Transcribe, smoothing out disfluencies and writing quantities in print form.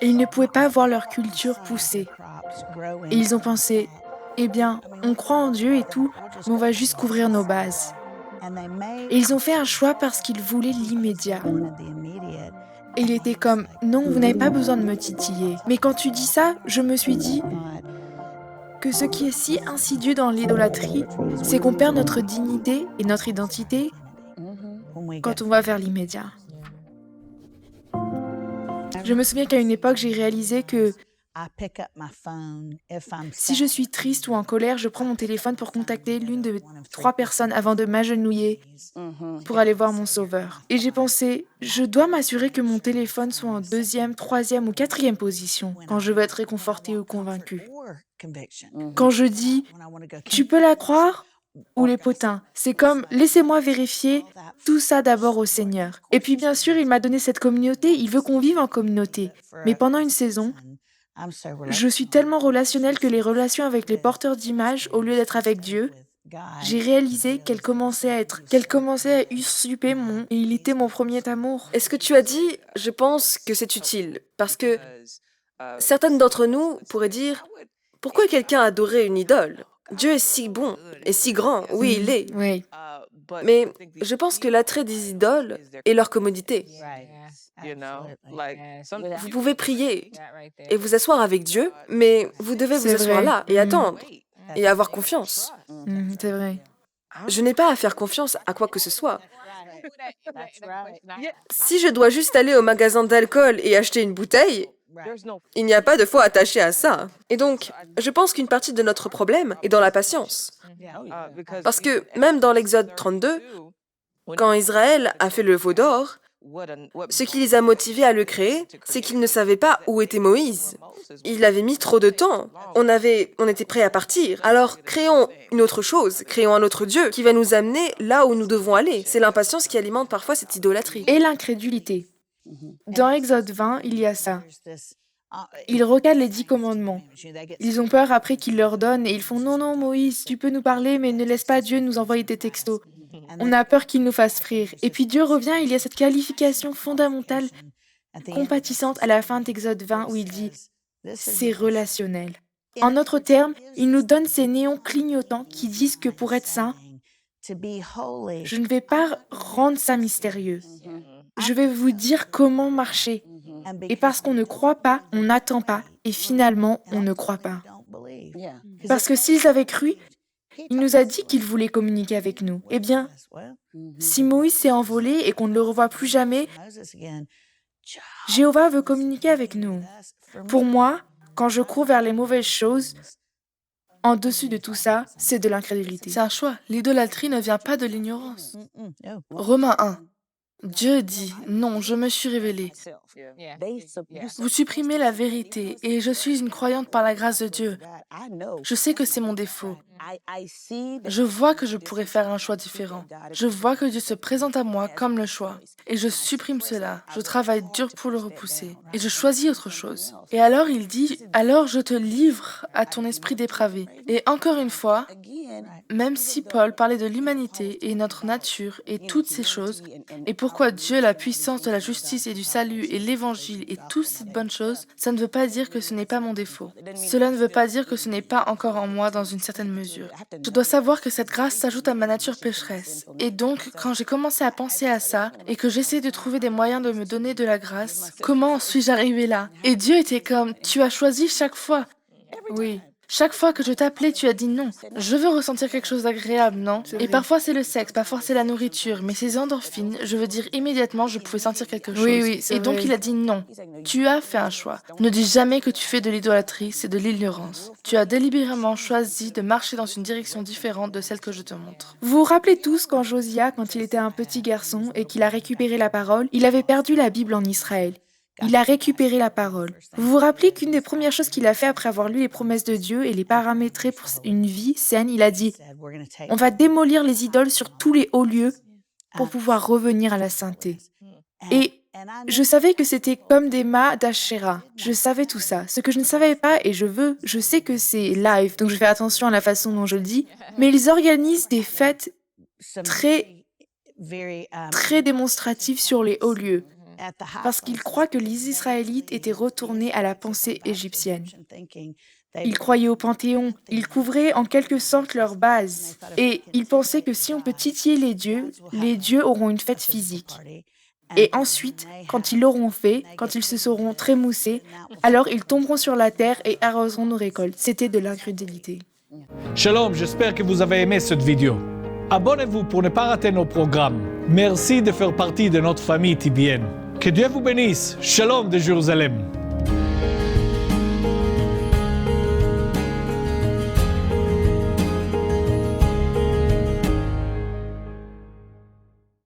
Et ils ne pouvaient pas voir leur culture pousser. Et ils ont pensé, eh bien, on croit en Dieu et tout, mais on va juste couvrir nos bases. Et ils ont fait un choix parce qu'ils voulaient l'immédiat. Et il était comme, non, vous n'avez pas besoin de me titiller. Mais quand tu dis ça, je me suis dit que ce qui est si insidieux dans l'idolâtrie, c'est qu'on perd notre dignité et notre identité quand on va vers l'immédiat. Je me souviens qu'à une époque, j'ai réalisé que si je suis triste ou en colère, je prends mon téléphone pour contacter l'une de 3 personnes avant de m'agenouiller pour aller voir mon sauveur. Et j'ai pensé, je dois m'assurer que mon téléphone soit en deuxième, troisième ou quatrième position quand je veux être réconforté ou convaincu. Quand je dis, tu peux la croire ou les potins, c'est comme, laissez-moi vérifier tout ça d'abord au Seigneur. Et puis bien sûr, il m'a donné cette communauté, il veut qu'on vive en communauté. Mais pendant une saison, je suis tellement relationnelle que les relations avec les porteurs d'images, au lieu d'être avec Dieu, j'ai réalisé qu'elle commençait à usurper et il était mon premier amour. Et ce que tu as dit, je pense que c'est utile, parce que certaines d'entre nous pourraient dire, pourquoi quelqu'un adorait une idole? Dieu est si bon et si grand, oui, il est. Oui, Mais je pense que l'attrait des idoles est leur commodité. Vous pouvez prier et vous asseoir avec Dieu, mais vous devez vous c'est asseoir vrai. là et attendre et avoir confiance. C'est vrai. Je n'ai pas à faire confiance à quoi que ce soit. Si je dois juste aller au magasin d'alcool et acheter une bouteille, il n'y a pas de foi attachée à ça. Et donc, je pense qu'une partie de notre problème est dans la patience. Parce que même dans l'Exode 32, quand Israël a fait le veau d'or, ce qui les a motivés à le créer, c'est qu'ils ne savaient pas où était Moïse. Il avait mis trop de temps. On était prêt à partir. Alors, créons une autre chose, créons un autre Dieu qui va nous amener là où nous devons aller. C'est l'impatience qui alimente parfois cette idolâtrie. Et l'incrédulité. Dans Exode 20, il y a ça. Ils recalent les 10 commandements. Ils ont peur après qu'il leur donne et ils font non, non, Moïse, tu peux nous parler, mais ne laisse pas Dieu nous envoyer des textos. On a peur qu'il nous fasse frire. Et puis Dieu revient, il y a cette qualification fondamentale, compatissante à la fin d'Exode 20 où il dit c'est relationnel. En d'autres termes, il nous donne ces néons clignotants qui disent que pour être saint, je ne vais pas rendre ça mystérieux. Je vais vous dire comment marcher. Et parce qu'on ne croit pas, on n'attend pas. Et finalement, on ne croit pas. Parce que s'ils avaient cru, il nous a dit qu'il voulait communiquer avec nous. Eh bien, si Moïse s'est envolé et qu'on ne le revoit plus jamais, Jéhovah veut communiquer avec nous. Pour moi, quand je cours vers les mauvaises choses, en dessus de tout ça, c'est de l'incrédulité. C'est un choix. L'idolâtrie ne vient pas de l'ignorance. Romains 1. Dieu dit, non, je me suis révélé. Vous supprimez la vérité et je suis une croyante par la grâce de Dieu. Je sais que c'est mon défaut. Je vois que je pourrais faire un choix différent. Je vois que Dieu se présente à moi comme le choix. Et je supprime cela. Je travaille dur pour le repousser. Et je choisis autre chose. Et alors il dit, alors je te livre à ton esprit dépravé. Et encore une fois, même si Paul parlait de l'humanité et notre nature et toutes ces choses, et pourquoi Dieu, la puissance de la justice et du salut et l'évangile et toutes ces bonnes choses, ça ne veut pas dire que ce n'est pas mon défaut. Cela ne veut pas dire que ce n'est pas encore en moi dans une certaine mesure. Je dois savoir que cette grâce s'ajoute à ma nature pécheresse. Et donc, quand j'ai commencé à penser à ça et que j'essaie de trouver des moyens de me donner de la grâce, comment suis-je arrivé là? Et Dieu était comme, tu as choisi chaque fois. Oui. Chaque fois que je t'appelais, tu as dit non. Je veux ressentir quelque chose d'agréable, non? Et parfois c'est le sexe, parfois c'est la nourriture, mais ces endorphines, je veux dire immédiatement, je pouvais sentir quelque chose. Oui, c'est Et donc vrai. il a dit non. Tu as fait un choix. Ne dis jamais que tu fais de l'idolâtrie, c'est de l'ignorance. Tu as délibérément choisi de marcher dans une direction différente de celle que je te montre. Vous vous rappelez tous quand Josia, quand il était un petit garçon et qu'il a récupéré la parole, il avait perdu la Bible en Israël. Il a récupéré la parole. Vous vous rappelez qu'une des premières choses qu'il a fait après avoir lu les promesses de Dieu et les paramétrer pour une vie saine, il a dit « On va démolir les idoles sur tous les hauts lieux pour pouvoir revenir à la sainteté. » Et je savais que c'était comme des mâts d'Asherah. Je savais tout ça. Ce que je ne savais pas, et je sais que c'est live, donc je fais attention à la façon dont je le dis, mais ils organisent des fêtes très, très démonstratives sur les hauts lieux. parce qu'ils croient que les Israélites étaient retournés à la pensée égyptienne. Ils croyaient au Panthéon, ils couvraient en quelque sorte leur base, et ils pensaient que si on peut titiller les dieux auront une fête physique. Et ensuite, quand ils l'auront fait, quand ils se seront trémoussés, alors ils tomberont sur la terre et arroseront nos récoltes. C'était de l'incrédulité. Shalom, j'espère que vous avez aimé cette vidéo. Abonnez-vous pour ne pas rater nos programmes. Merci de faire partie de notre famille tibienne. Que Dieu vous bénisse. Shalom de Jérusalem.